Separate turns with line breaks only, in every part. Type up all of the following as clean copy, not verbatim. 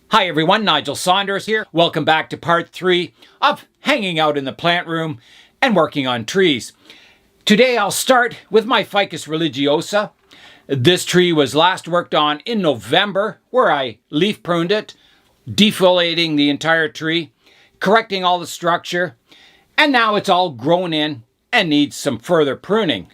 Hi everyone, Nigel Saunders here. Welcome back to part 3 of hanging out in the plant room and working on trees. Today I'll start with my Ficus Religiosa. This tree was last worked on in November, where I leaf pruned it, defoliating the entire tree, correcting all the structure, and now it's all grown in and needs some further pruning.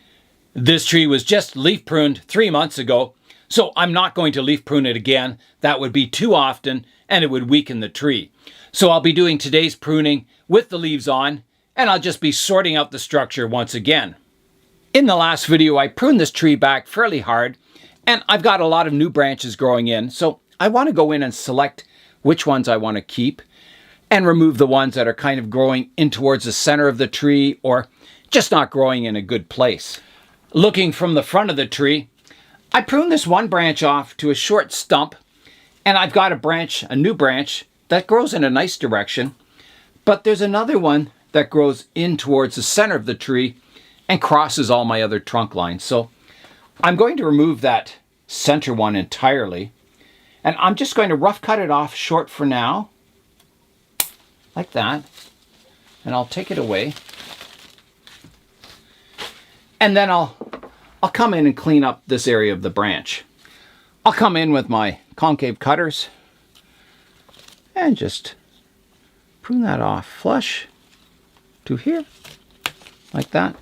This tree was just leaf pruned 3 months ago, so I'm not going to leaf prune it again. That would be too often and it would weaken the tree. So I'll be doing today's pruning with the leaves on, and I'll just be sorting out the structure once again. In the last video, I pruned this tree back fairly hard, and I've got a lot of new branches growing in, so I want to go in and select which ones I want to keep and remove the ones that are kind of growing in towards the center of the tree or just not growing in a good place. Looking from the front of the tree, I pruned this one branch off to a short stump, and I've got a new branch that grows in a nice direction, but there's another one that grows in towards the center of the tree and crosses all my other trunk lines. So I'm going to remove that center one entirely, and I'm just going to rough cut it off short for now, like that, and I'll take it away. And then I'll come in and clean up this area of the branch. I'll come in with my concave cutters and just prune that off flush to here, like that.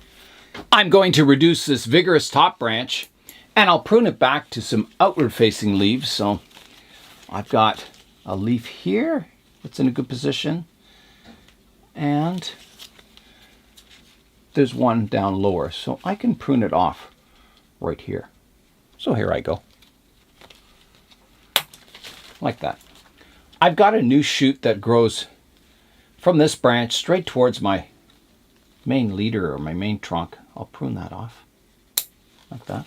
I'm going to reduce this vigorous top branch and I'll prune it back to some outward facing leaves. So I've got a leaf here that's in a good position, and there's one down lower, so I can prune it off right here. So here I go, like that. I've got a new shoot that grows from this branch straight towards my main leader or my main trunk. I'll prune that off like that,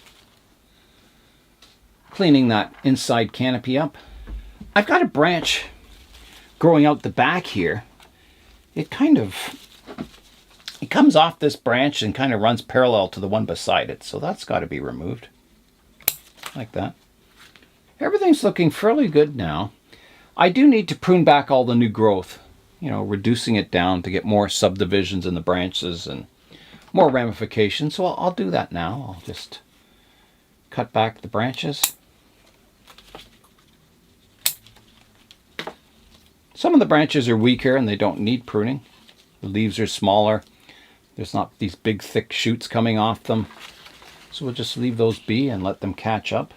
cleaning that inside canopy up. I've got a branch growing out the back here. It comes off this branch and kind of runs parallel to the one beside it, so that's got to be removed like that. Everything's looking fairly good now. I do need to prune back all the new growth, reducing it down to get more subdivisions in the branches and more ramifications. So I'll do that now. I'll just cut back the branches. Some of the branches are weaker and they don't need pruning. The leaves are smaller. There's not these big thick shoots coming off them. So we'll just leave those be and let them catch up.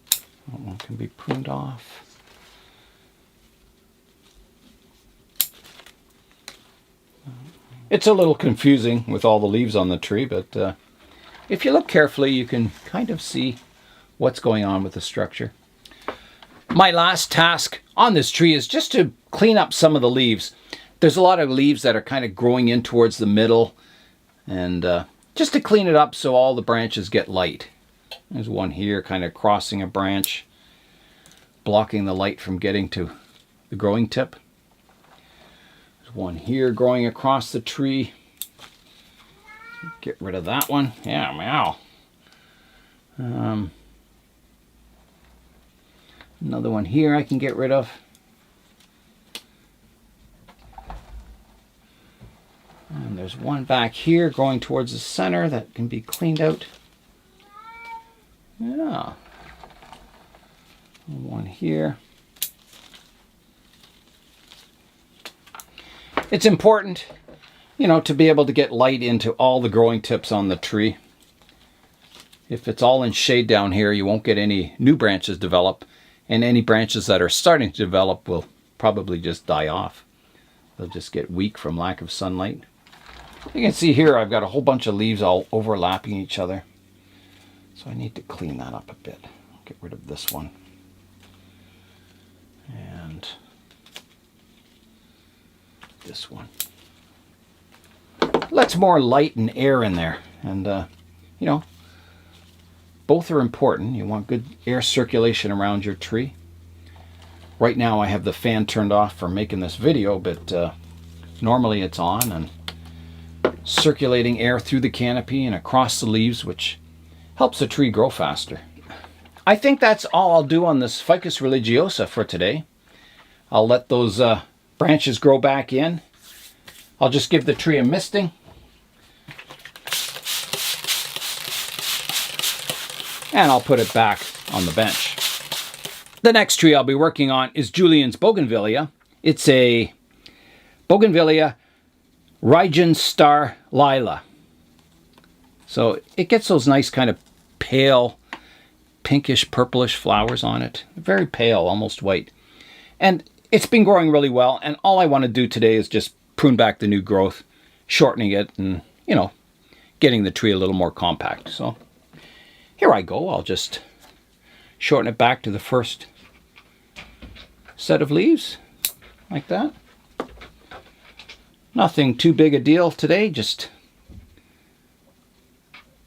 That one can be pruned off. It's a little confusing with all the leaves on the tree, but if you look carefully, you can kind of see what's going on with the structure. My last task on this tree is just to clean up some of the leaves. There's a lot of leaves that are kind of growing in towards the middle, and just to clean it up so all the branches get light. There's one here kind of crossing a branch, blocking the light from getting to the growing tip. There's one here growing across the tree. Get rid of that one. Yeah, meow. Another one here I can get rid of. And there's one back here going towards the center that can be cleaned out. Yeah. One here. It's important, to be able to get light into all the growing tips on the tree. If it's all in shade down here, you won't get any new branches develop, and any branches that are starting to develop will probably just die off. They'll just get weak from lack of sunlight. You can see here I've got a whole bunch of leaves all overlapping each other. So I need to clean that up a bit. Get rid of this one. And this one. Let's more light and air in there. And, both are important. You want good air circulation around your tree. Right now I have the fan turned off for making this video, but normally it's on and circulating air through the canopy and across the leaves, which helps the tree grow faster. I think that's all I'll do on this Ficus Religiosa for today. I'll let those branches grow back in. I'll just give the tree a misting. And I'll put it back on the bench. The next tree I'll be working on is Julian's Bougainvillea. It's a Bougainvillea Rygen Star Lila. So it gets those nice kind of pale, pinkish, purplish flowers on it. Very pale, almost white. And it's been growing really well, and all I want to do today is just prune back the new growth, shortening it, and, you know, getting the tree a little more compact. So here I go. I'll just shorten it back to the first set of leaves, like that. Nothing too big a deal today, just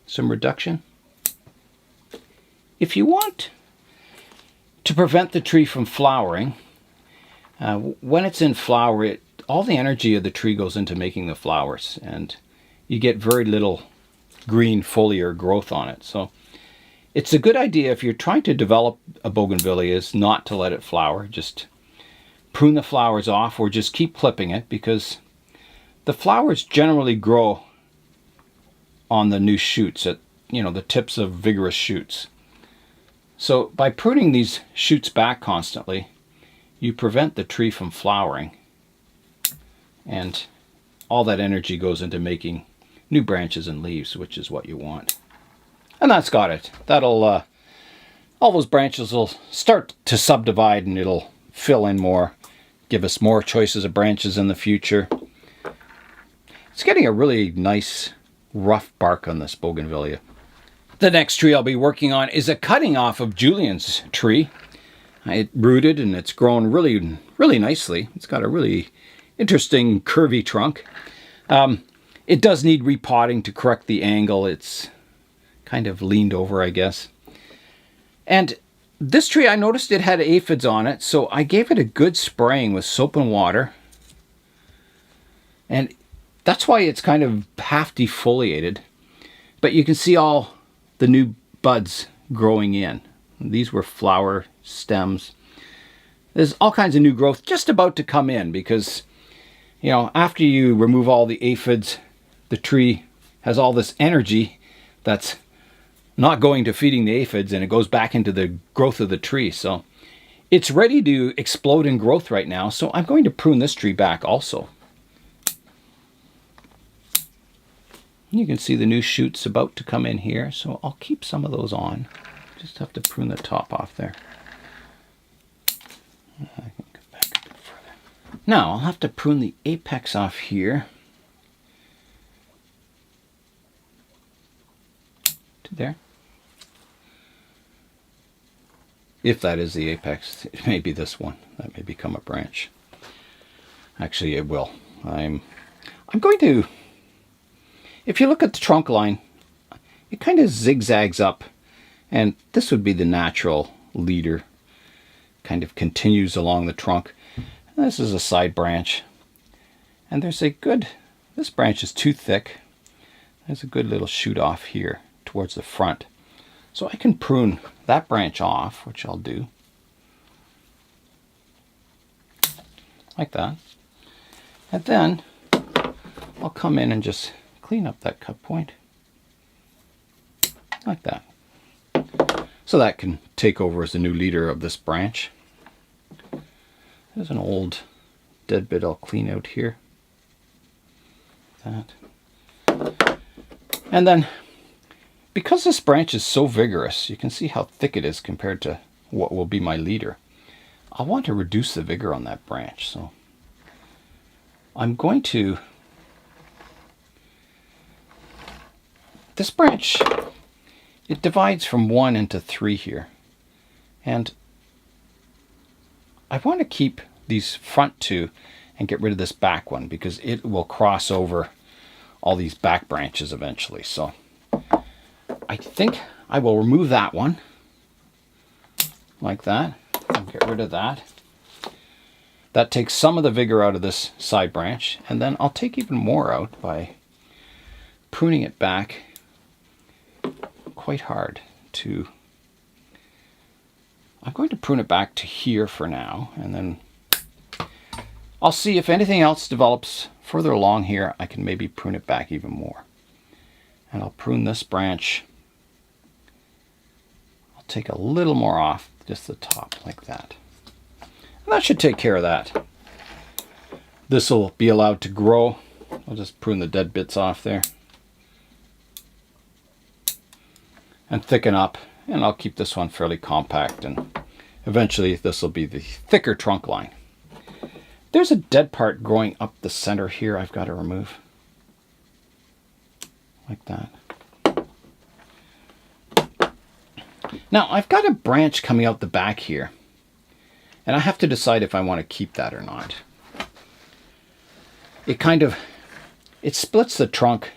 some reduction. If you want to prevent the tree from flowering, when it's in flower, all the energy of the tree goes into making the flowers, and you get very little green foliar growth on it. So it's a good idea if you're trying to develop a bougainvillea is not to let it flower. Just prune the flowers off or just keep clipping it, because the flowers generally grow on the new shoots, at, you know, the tips of vigorous shoots. So by pruning these shoots back constantly, you prevent the tree from flowering, and all that energy goes into making new branches and leaves, which is what you want. And that's got it. That'll all those branches will start to subdivide, and it'll fill in more, give us more choices of branches in the future. It's getting a really nice rough bark on this bougainvillea. The next tree I'll be working on is a cutting off of Julian's tree. It rooted and it's grown really, really nicely. It's got a really interesting curvy trunk. It does need repotting to correct the angle. It's kind of leaned over, I guess. And this tree, I noticed it had aphids on it, so I gave it a good spraying with soap and water. And that's why it's kind of half defoliated. But you can see all the new buds growing in. These were flower stems. There's all kinds of new growth just about to come in, because, you know, after you remove all the aphids, the tree has all this energy that's not going to feeding the aphids, and it goes back into the growth of the tree. So it's ready to explode in growth right now. So I'm going to prune this tree back also. You can see the new shoots about to come in here, so I'll keep some of those on. Just have to prune the top off there. I can go back a bit further. Now I'll have to prune the apex off here to there. If that is the apex, it may be this one. That may become a branch. Actually, it will. I'm going to. If you look at the trunk line, it kind of zigzags up, and this would be the natural leader. Kind of continues along the trunk. And this is a side branch, and there's a good, this branch is too thick. There's a good little shoot off here towards the front. So I can prune that branch off, which I'll do. Like that. And then I'll come in and just clean up that cut point. Like that. So that can take over as the new leader of this branch. There's an old dead bit I'll clean out here. That. And then, because this branch is so vigorous, you can see how thick it is compared to what will be my leader. I want to reduce the vigor on that branch, so I'm going to. This branch, it divides from 1 into 3 here, and I want to keep these front 2 and get rid of this back one, because it will cross over all these back branches eventually. So I think I will remove that one like that. I'll get rid of that. That takes some of the vigor out of this side branch, and then I'll take even more out by pruning it back quite hard to I'm going to prune it back to here for now, and then I'll see if anything else develops further along here. I can maybe prune it back even more. And I'll prune this branch. I'll take a little more off, just the top, like that. And that should take care of that. This will be allowed to grow. I'll just prune the dead bits off there. And thicken up. And I'll keep this one fairly compact, and eventually this will be the thicker trunk line. There's a dead part growing up the center here I've got to remove. Like that. Now I've got a branch coming out the back here, and I have to decide if I want to keep that or not. It splits the trunk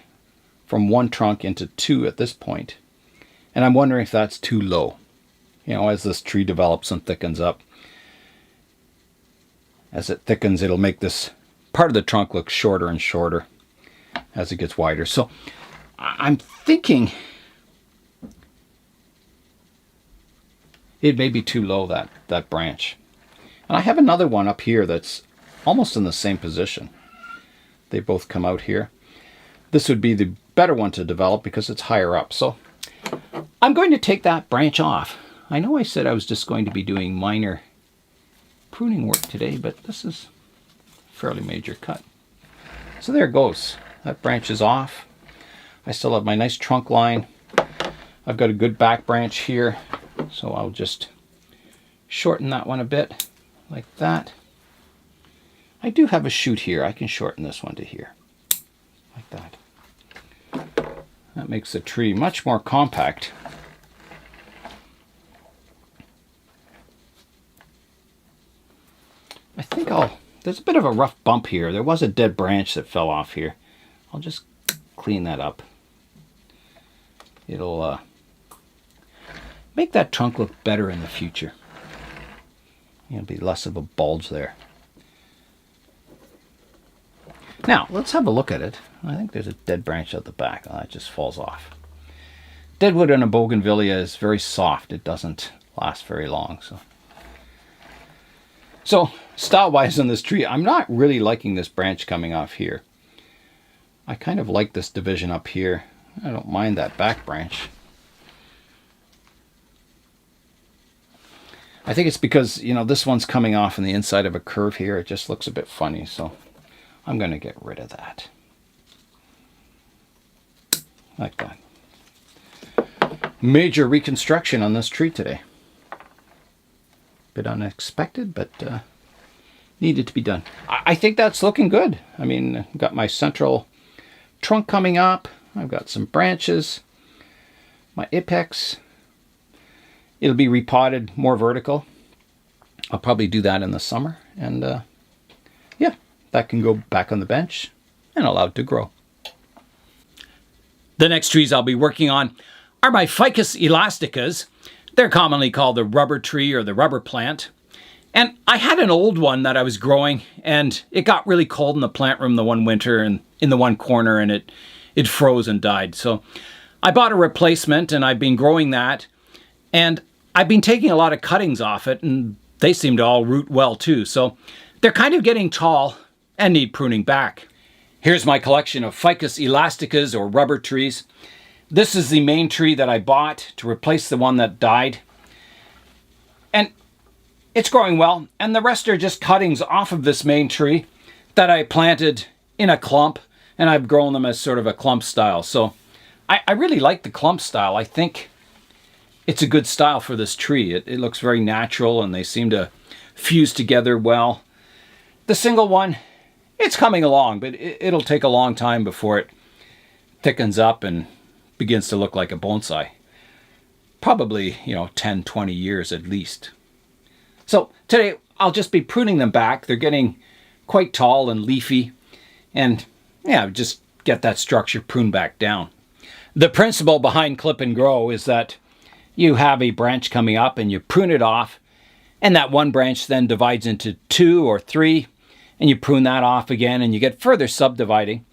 from one trunk into two at this point. And I'm wondering if that's too low. You know, as this tree develops and thickens up. As it thickens, it'll make this part of the trunk look shorter and shorter as it gets wider. So I'm thinking it may be too low, that branch. And I have another one up here that's almost in the same position. They both come out here. This would be the better one to develop because it's higher up. So I'm going to take that branch off. I know I said I was just going to be doing minor pruning work today, but this is a fairly major cut. So there it goes. That branch is off. I still have my nice trunk line. I've got a good back branch here, so I'll just shorten that one a bit, like that. I do have a shoot here. I can shorten this one to here, like that. That makes the tree much more compact. I think there's a bit of a rough bump here. There was a dead branch that fell off here. I'll just clean that up. It'll make that trunk look better in the future. There'll be less of a bulge there. Now, let's have a look at it. I think there's a dead branch at the back. Oh, that just falls off. Deadwood in a Bougainvillea is very soft. It doesn't last very long. So style-wise on this tree, I'm not really liking this branch coming off here. I kind of like this division up here. I don't mind that back branch. I think it's because, you know, this one's coming off on the inside of a curve here. It just looks a bit funny, so I'm going to get rid of that. Like that. Major reconstruction on this tree today. Bit unexpected, but needed to be done. I think that's looking good. I mean, I've got my central trunk coming up. I've got some branches. My apex. It'll be repotted more vertical. I'll probably do that in the summer. And yeah, that can go back on the bench and allowed to grow. The next trees I'll be working on are my Ficus elasticas. They're commonly called the rubber tree or the rubber plant. And I had an old one that I was growing, and it got really cold in the plant room the one winter and in the one corner, and it froze and died. So I bought a replacement, and I've been growing that. And I've been taking a lot of cuttings off it, and they seem to all root well too. So they're kind of getting tall and need pruning back. Here's my collection of Ficus elasticas or rubber trees. This is the main tree that I bought to replace the one that died. And it's growing well. And the rest are just cuttings off of this main tree that I planted in a clump. And I've grown them as sort of a clump style. So I really like the clump style. I think it's a good style for this tree. It looks very natural and they seem to fuse together well. The single one, it's coming along, but it'll take a long time before it thickens up and begins to look like a bonsai. Probably, 10, 20 years at least. So today I'll just be pruning them back. They're getting quite tall and leafy. And yeah, just get that structure pruned back down. The principle behind clip and grow is that you have a branch coming up and you prune it off. And that one branch then divides into 2 or 3. And you prune that off again and you get further subdividing.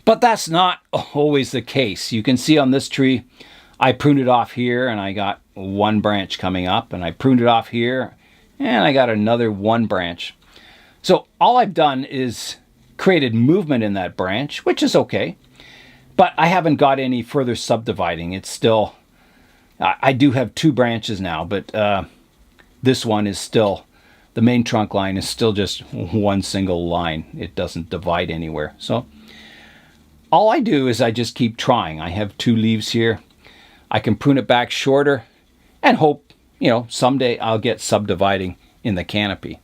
But that's not always the case. You can see on this tree, I pruned it off here and I got one branch coming up, and I pruned it off here and I got another one branch. So all I've done is created movement in that branch, which is okay, but I haven't got any further subdividing. It's still, I do have two branches now, but this one is still, the main trunk line is still just one single line. It doesn't divide anywhere. So all I do is I just keep trying. I have two leaves here. I can prune it back shorter and hope, you know, someday I'll get subdividing in the canopy.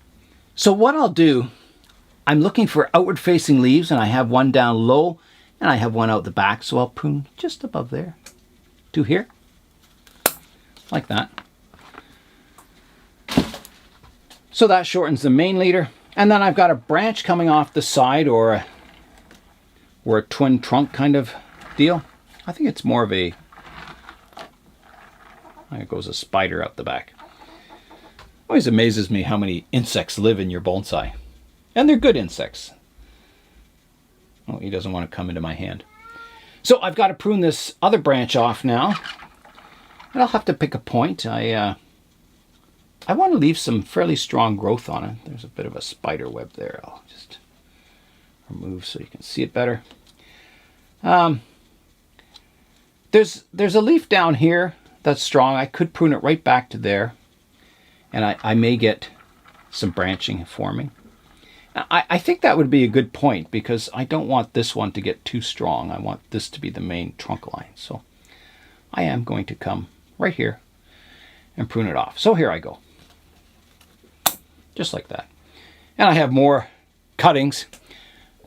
So what I'll do, I'm looking for outward facing leaves, and I have one down low and I have one out the back. So I'll prune just above there to here, like that. So that shortens the main leader. And then I've got a branch coming off the side, or a twin trunk kind of deal. I think it's more of a, there goes a spider out the back. Always amazes me how many insects live in your bonsai. And they're good insects. Oh, he doesn't want to come into my hand. So I've got to prune this other branch off now. And I'll have to pick a point. I want to leave some fairly strong growth on it. There's a bit of a spider web there. I'll just remove so you can see it better. There's a leaf down here that's strong. I could prune it right back to there, and I may get some branching forming. I think that would be a good point, because I don't want this one to get too strong. I want this to be the main trunk line. So I am going to come right here and prune it off. So here I go. Just like that. And I have more cuttings,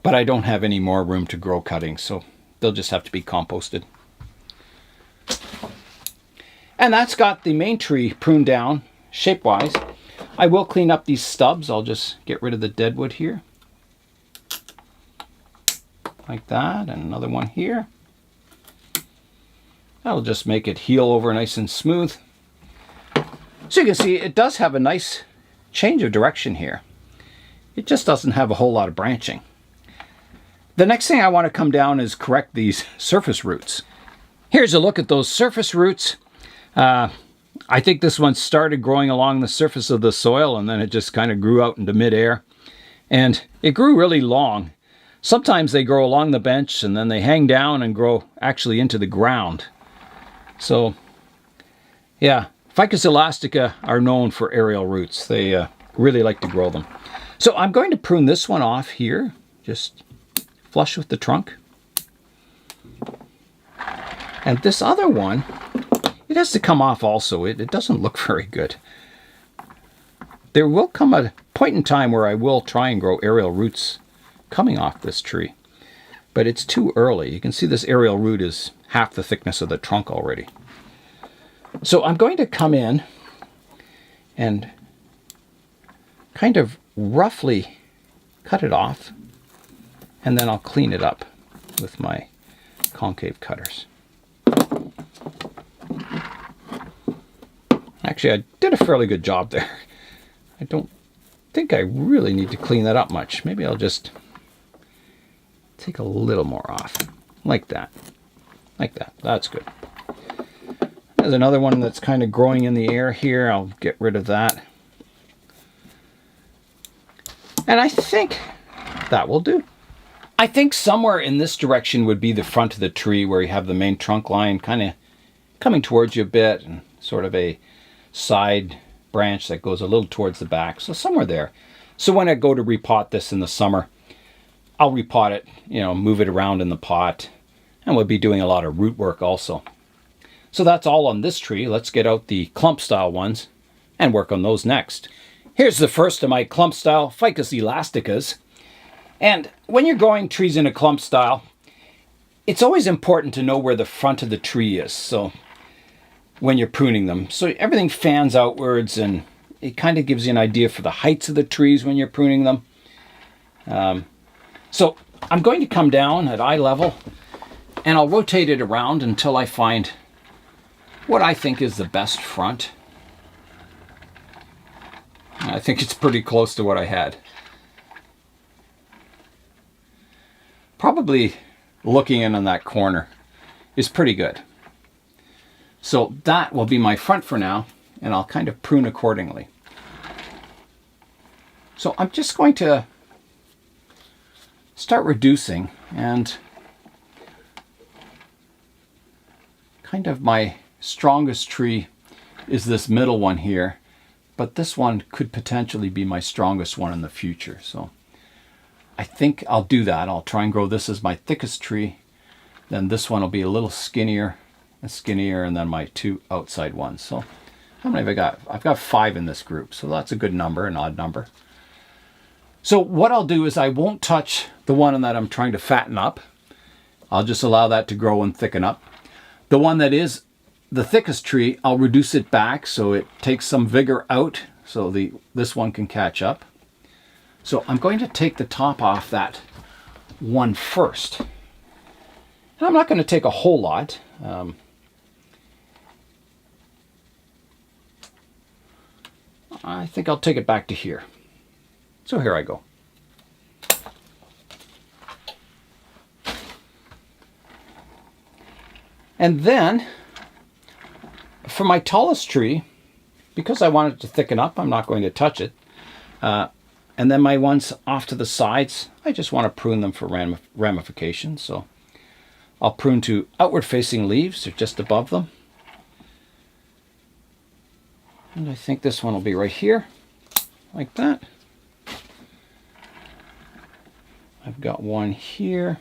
but I don't have any more room to grow cuttings, so they'll just have to be composted. And that's got the main tree pruned down shape-wise. I will clean up these stubs. I'll just get rid of the dead wood here. Like that, and another one here. That'll just make it heal over nice and smooth. So you can see it does have a nice change of direction here. It just doesn't have a whole lot of branching. The next thing I want to come down is correct these surface roots. Here's a look at those surface roots. I think this one started growing along the surface of the soil, and then it just kind of grew out into midair. And it grew really long. Sometimes they grow along the bench and then they hang down and grow actually into the ground. So yeah, Ficus elastica are known for aerial roots. They really like to grow them. So I'm going to prune this one off here, just flush with the trunk. And this other one, it has to come off also. It doesn't look very good. There will come a point in time where I will try and grow aerial roots coming off this tree. But it's too early. You can see this aerial root is half the thickness of the trunk already. So I'm going to come in and kind of roughly cut it off, and then I'll clean it up with my concave cutters. Actually, I did a fairly good job there. I don't think I really need to clean that up much. Maybe I'll just take a little more off. Like that. Like that. That's good. There's another one that's kind of growing in the air here. I'll get rid of that. And I think that will do. I think somewhere in this direction would be the front of the tree, where you have the main trunk line kind of coming towards you a bit, and sort of a side branch that goes a little towards the back. So somewhere there. So when I go to repot this in the summer, I'll repot it, you know, move it around in the pot, and we'll be doing a lot of root work also. So that's all on this tree. Let's get out the clump style ones and work on those next. Here's the first of my clump style Ficus elasticas. And when you're growing trees in a clump style, it's always important to know where the front of the tree is. So when you're pruning them, so everything fans outwards, and it kind of gives you an idea for the heights of the trees when you're pruning them. So I'm going to come down at eye level, and I'll rotate it around until I find what I think is the best front. I think it's pretty close to what I had. Probably looking in on that corner is pretty good. So that will be my front for now, and I'll kind of prune accordingly. So I'm just going to start reducing, and kind of my strongest tree is this middle one here, but this one could potentially be my strongest one in the future. So I think I'll do that. I'll try and grow this as my thickest tree. Then this one will be a little skinnier, and then my two outside ones. So how many have I got? I've got 5 in this group, so that's a good number, an odd number. So what I'll do is I won't touch the one that I'm trying to fatten up. I'll just allow that to grow and thicken up. The one that is the thickest tree, I'll reduce it back so it takes some vigor out, so this one can catch up. So I'm going to take the top off that one first. And I'm not going to take a whole lot. I think I'll take it back to here. So here I go. And then, for my tallest tree, because I want it to thicken up, I'm not going to touch it. And then my ones off to the sides, I just want to prune them for ramifications. So I'll prune to outward facing leaves, or just above them. And I think this one will be right here, like that. I've got one here.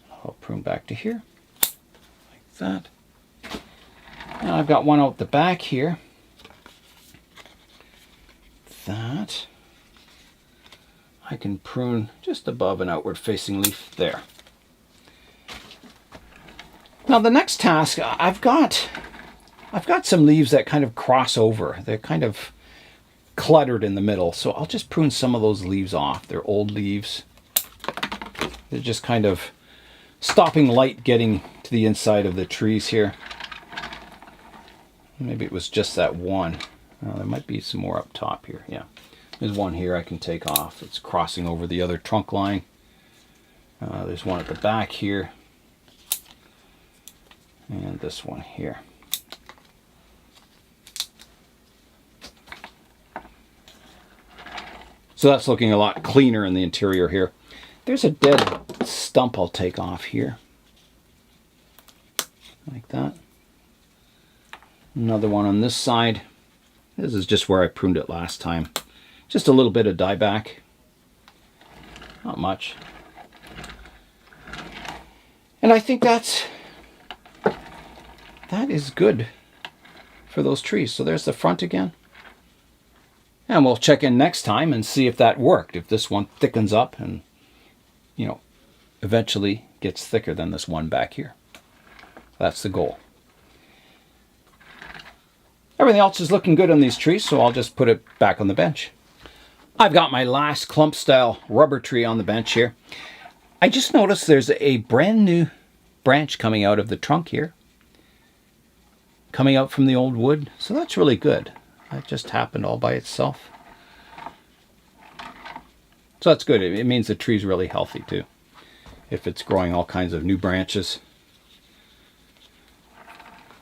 I'll prune back to here, like that. And I've got one out the back here. That. I can prune just above an outward facing leaf there. Now the next task, I've got some leaves that kind of cross over. They're kind of cluttered in the middle, so I'll just prune some of those leaves off. They're old leaves. They're just kind of stopping light getting to the inside of the trees here. Maybe it was just that one. There might be some more up top here. Yeah, there's one here I can take off. It's crossing over the other trunk line. There's one at the back here. And this one here. So that's looking a lot cleaner in the interior here. There's a dead stump I'll take off here. Like that. Another one on this side. This is just where I pruned it last time. Just a little bit of dieback. Not much. And I think that is good for those trees. So there's the front again. And we'll check in next time and see if that worked. If this one thickens up and, eventually gets thicker than this one back here. That's the goal. Everything else is looking good on these trees, so I'll just put it back on the bench. I've got my last clump style rubber tree on the bench here. I just noticed there's a brand new branch coming out of the trunk here. Coming out from the old wood, so that's really good. That just happened all by itself. So that's good. It means the tree's really healthy too, if it's growing all kinds of new branches.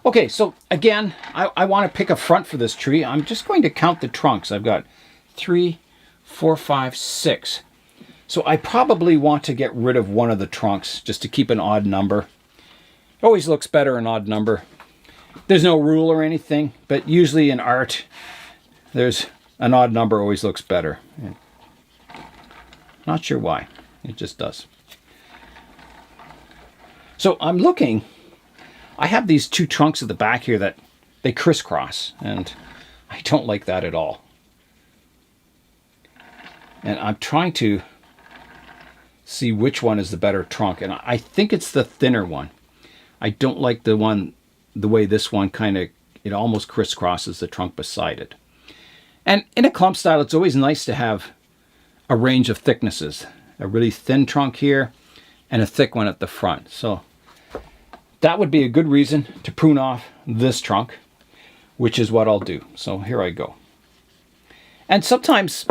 Okay, so again, I want to pick a front for this tree. I'm just going to count the trunks. I've got 3, 4, 5, 6. So I probably want to get rid of one of the trunks just to keep an odd number. It always looks better an odd number. There's no rule or anything, but usually in art, there's an odd number always looks better. Not sure why, it just does. So I'm looking, I have these 2 trunks at the back here that they crisscross, and I don't like that at all. And I'm trying to see which one is the better trunk, and I think it's the thinner one. I don't like the way this one it almost crisscrosses the trunk beside it. And in a clump style, it's always nice to have a range of thicknesses. A really thin trunk here and a thick one at the front. So that would be a good reason to prune off this trunk, which is what I'll do. So here I go. And sometimes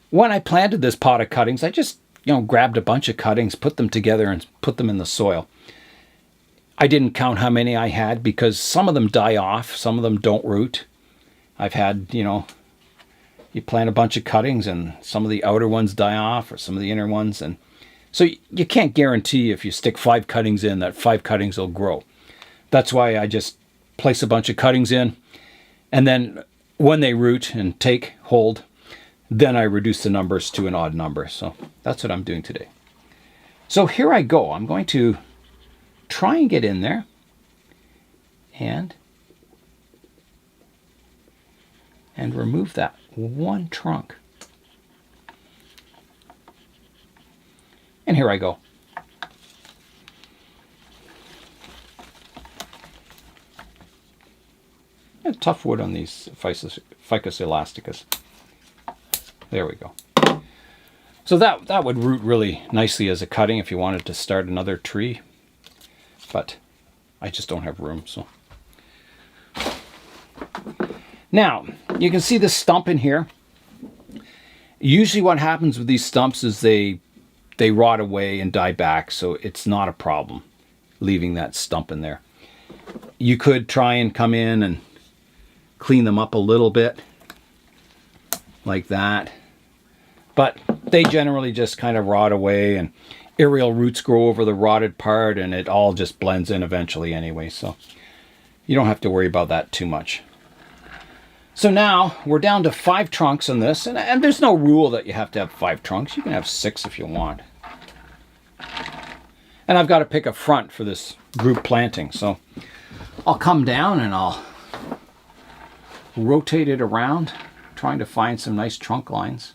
when I planted this pot of cuttings, I just grabbed a bunch of cuttings, put them together and put them in the soil. I didn't count how many I had because some of them die off, some of them don't root. I've had, you know, you plant a bunch of cuttings and some of the outer ones die off or some of the inner ones. And so you can't guarantee if you stick 5 cuttings in that 5 cuttings will grow. That's why I just place a bunch of cuttings in. And then when they root and take hold, then I reduce the numbers to an odd number. So that's what I'm doing today. So here I go. I'm going to try and get in there and remove that one trunk. And here I go. And tough wood on these Ficus elasticus. There we go. So that would root really nicely as a cutting if you wanted to start another tree. But I just don't have room, so. Now, you can see the stump in here. Usually what happens with these stumps is they rot away and die back, so it's not a problem leaving that stump in there. You could try and come in and clean them up a little bit, like that. But they generally just kind of rot away, and aerial roots grow over the rotted part, and it all just blends in eventually anyway, so you don't have to worry about that too much. So now we're down to 5 trunks on this, and there's no rule that you have to have 5 trunks. You can have 6 if you want. And I've got to pick a front for this group planting, so I'll come down and I'll rotate it around, trying to find some nice trunk lines.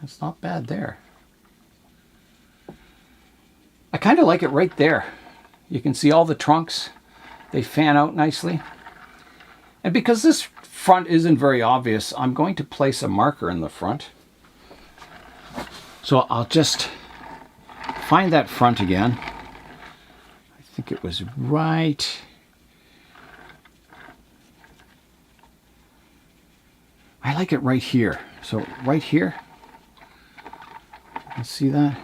It's not bad there. I kind of like it right there. You can see all the trunks. They fan out nicely. And because this front isn't very obvious, I'm going to place a marker in the front. So I'll just find that front again. I think it was right. I like it right here. So right here. You see that?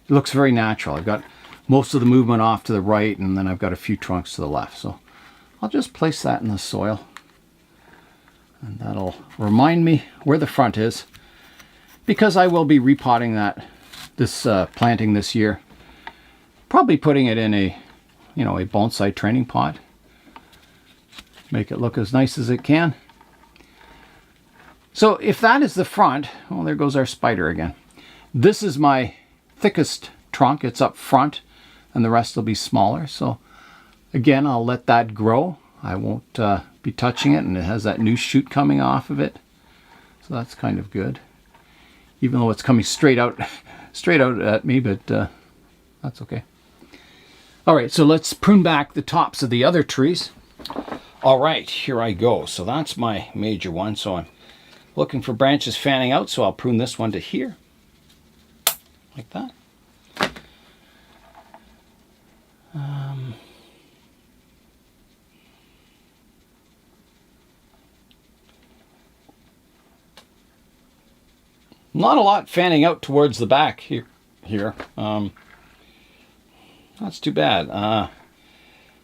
It looks very natural. I've got most of the movement off to the right, and then I've got a few trunks to the left. So I'll just place that in the soil, and that'll remind me where the front is, because I will be repotting this planting this year. Probably putting it in a bonsai training pot. Make it look as nice as it can. So if that is the front, well, there goes our spider again. This is my thickest trunk. It's up front, and the rest will be smaller. So again, I'll let that grow. I won't be touching it, and it has that new shoot coming off of it. So that's kind of good. Even though it's coming straight out at me, but that's okay. All right, so let's prune back the tops of the other trees. All right, here I go. So that's my major one. So I'm looking for branches fanning out, so I'll prune this one to here, like that. Not a lot fanning out towards the back here. That's too bad.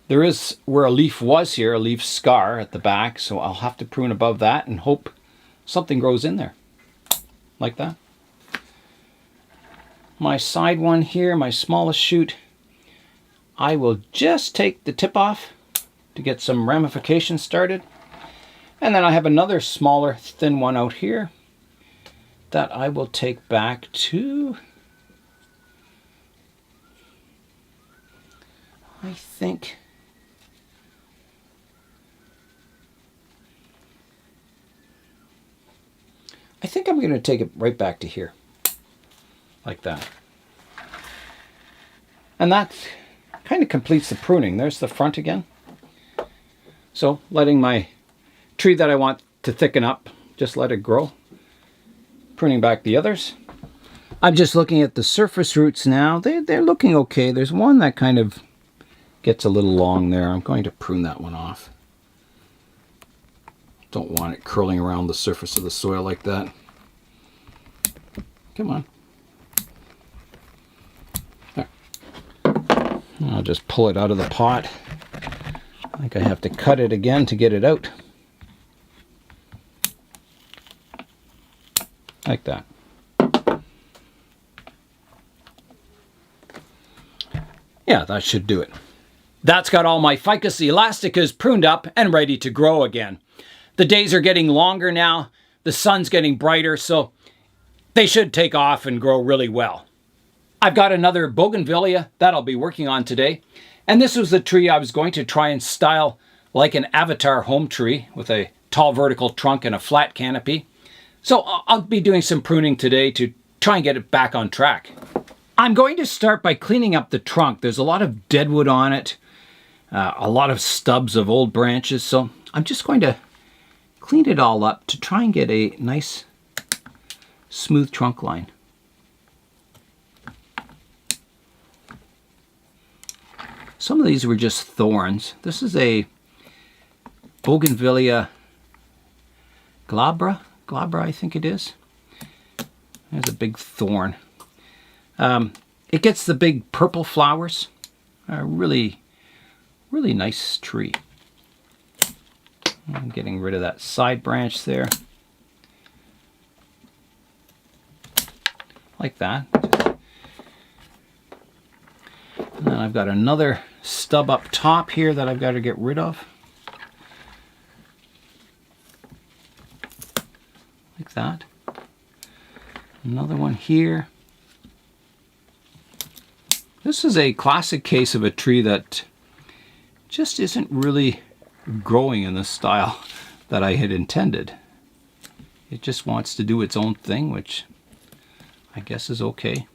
There is where a leaf was here, a leaf scar at the back, so I'll have to prune above that and hope something grows in there, like that. My side one here, my smallest shoot, I will just take the tip off to get some ramifications started. And then I have another smaller, thin one out here that I will take back to, I think, I'm going to take it right back to here, like that. And that kind of completes the pruning. There's the front again. So letting my tree that I want to thicken up, just let it grow. Pruning back the others. I'm just looking at the surface roots now. They're looking okay. There's one that kind of gets a little long there. I'm going to prune that one off. Don't want it curling around the surface of the soil like that. Come on. There. I'll just pull it out of the pot. I think I have to cut it again to get it out. Like that. Yeah, that should do it. That's got all my Ficus elasticas pruned up and ready to grow again. The days are getting longer now. The sun's getting brighter, so they should take off and grow really well. I've got another Bougainvillea that I'll be working on today. And this was the tree I was going to try and style like an avatar home tree with a tall vertical trunk and a flat canopy. So I'll be doing some pruning today to try and get it back on track. I'm going to start by cleaning up the trunk. There's a lot of deadwood on it, a lot of stubs of old branches. So I'm just going to clean it all up to try and get a nice smooth trunk line. Some of these were just thorns. This is a Bougainvillea glabra I think it is. There's a big thorn. It gets the big purple flowers. A really, really nice tree. I'm getting rid of that side branch there. Like that. And then I've got another stub up top here that I've got to get rid of. Like that. Another one here. This is a classic case of a tree that just isn't really growing in the style that I had intended. It just wants to do its own thing, which I guess is okay.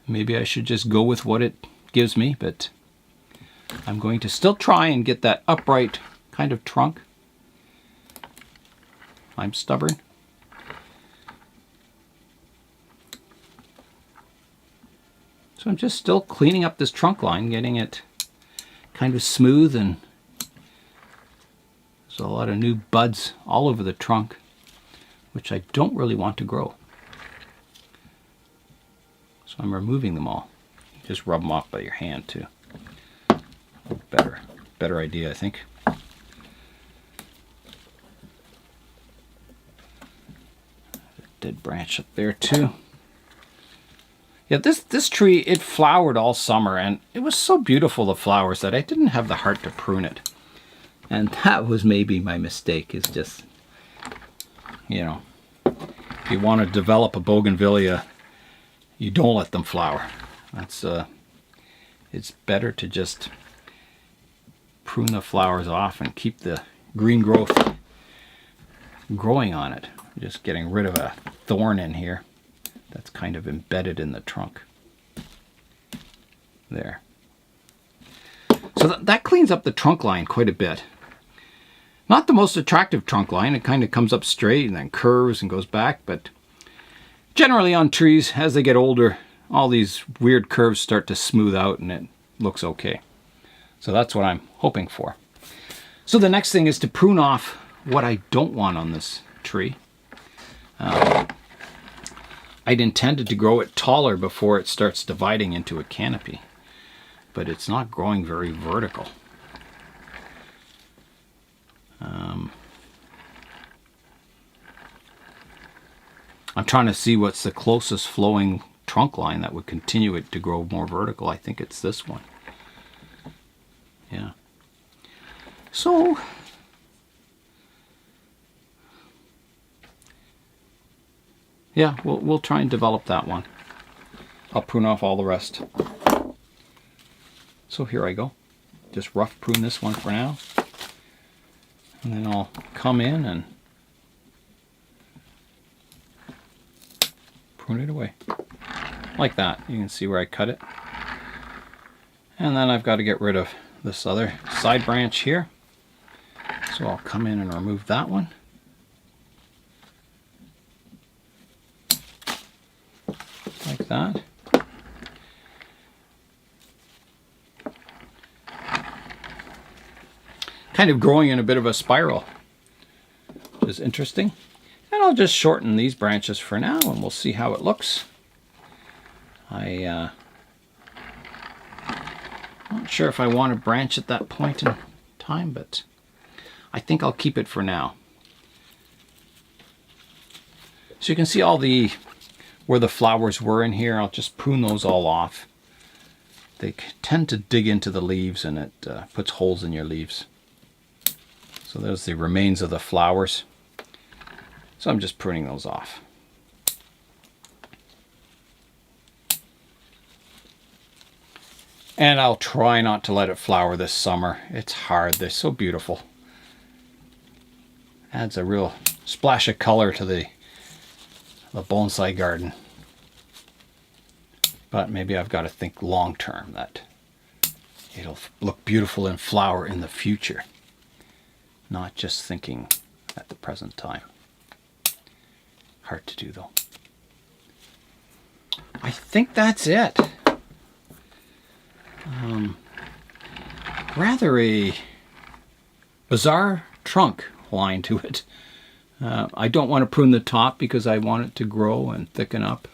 Maybe I should just go with what it gives me, but I'm going to still try and get that upright kind of trunk. I'm stubborn. So I'm just still cleaning up this trunk line, getting it kind of smooth, and there's a lot of new buds all over the trunk, which I don't really want to grow. So I'm removing them all. Just rub them off by your hand too. Better idea, I think. Dead branch up there too. Yeah, this tree, it flowered all summer, and it was so beautiful, the flowers, that I didn't have the heart to prune it. And that was maybe my mistake, is just, you know, if you want to develop a Bougainvillea, you don't let them flower. That's it's better to just prune the flowers off and keep the green growth growing on it. Just getting rid of a thorn in here that's kind of embedded in the trunk. There. So that cleans up the trunk line quite a bit. Not the most attractive trunk line. It kind of comes up straight and then curves and goes back, but generally on trees, as they get older, all these weird curves start to smooth out and it looks okay. So that's what I'm hoping for. So the next thing is to prune off what I don't want on this tree. I'd intended to grow it taller before it starts dividing into a canopy, but it's not growing very vertical. I'm trying to see what's the closest flowing trunk line that would continue it to grow more vertical. I think it's this one. Yeah. So yeah, we'll try and develop that one. I'll prune off all the rest. So here I go. Just rough prune this one for now. And then I'll come in and prune it away. Like that. You can see where I cut it. And then I've got to get rid of this other side branch here. So I'll come in and remove that one. Like that. Kind of growing in a bit of a spiral, which is interesting. And I'll just shorten these branches for now and we'll see how it looks. Not sure if I want to branch at that point in time, but I think I'll keep it for now. So you can see all where the flowers were in here. I'll just prune those all off. They tend to dig into the leaves, and it puts holes in your leaves. So there's the remains of the flowers. So I'm just pruning those off. And I'll try not to let it flower this summer. It's hard. They're so beautiful. Adds a real splash of color to the bonsai garden. But maybe I've got to think long term that it'll look beautiful and flower in the future. Not just thinking at the present time. Hard to do though. I think that's it. Rather a bizarre trunk line to it. I don't want to prune the top because I want it to grow and thicken up.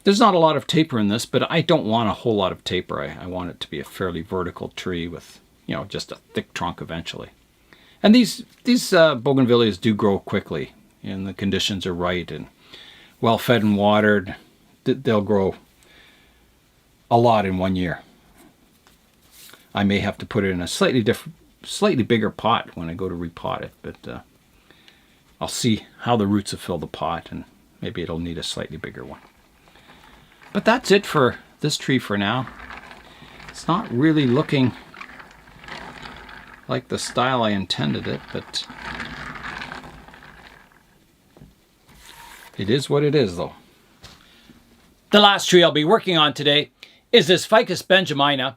There's not a lot of taper in this, but I don't want a whole lot of taper. I want it to be a fairly vertical tree with, you know, just a thick trunk eventually. And these bougainvilleas do grow quickly, and the conditions are right and well fed and watered. They'll grow a lot in 1 year. I may have to put it in a slightly bigger pot when I go to repot it, but I'll see how the roots will fill the pot, and maybe it'll need a slightly bigger one. But that's it for this tree for now. It's not really looking like the style I intended it, but it is what it is though. The last tree I'll be working on today is this Ficus Benjamina.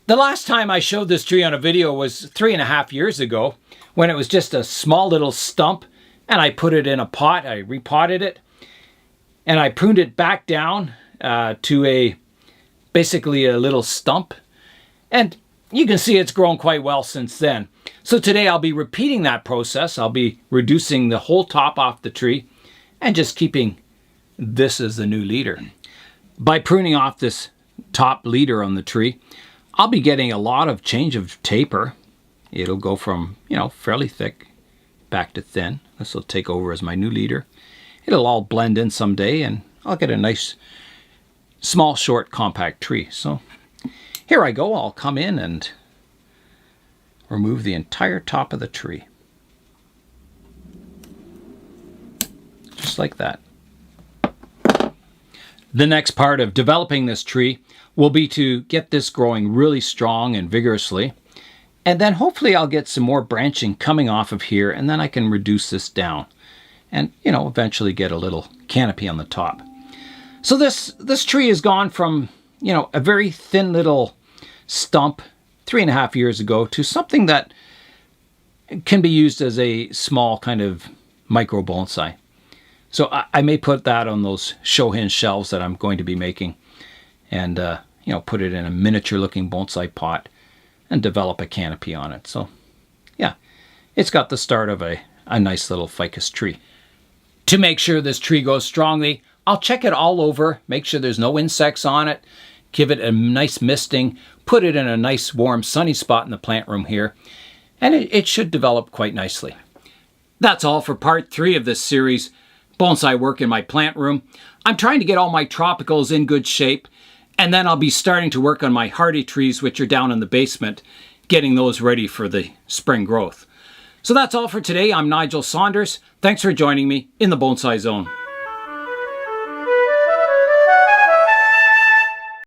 The last time I showed this tree on a video was 3.5 years ago, when it was just a small little stump, and I put it in a pot. I repotted it, and I pruned it back down to basically a little stump, and you can see it's grown quite well since then. So today I'll be repeating that process. I'll be reducing the whole top off the tree and just keeping this as the new leader. By pruning off this top leader on the tree, I'll be getting a lot of change of taper. It'll go from, you know, fairly thick back to thin. This will take over as my new leader. It'll all blend in someday, and I'll get a nice small, short, compact tree. So here I go. I'll come in and remove the entire top of the tree. Just like that. The next part of developing this tree will be to get this growing really strong and vigorously. And then hopefully I'll get some more branching coming off of here, and then I can reduce this down and, you know, eventually get a little canopy on the top. So this tree has gone from, you know, a very thin little stump 3.5 years ago to something that can be used as a small kind of micro bonsai. So I may put that on those show hinge shelves that I'm going to be making, and you know, put it in a miniature looking bonsai pot and develop a canopy on it. So yeah, it's got the start of a nice little ficus tree. To make sure this tree grows strongly, I'll check it all over, make sure there's no insects on it, give it a nice misting, put it in a nice warm sunny spot in the plant room here, and it should develop quite nicely. That's all for part 3 of this series, Bonsai Work in My Plant Room. I'm trying to get all my tropicals in good shape, and then I'll be starting to work on my hardy trees, which are down in the basement, getting those ready for the spring growth. So that's all for today. I'm Nigel Saunders. Thanks for joining me in the Bonsai Zone.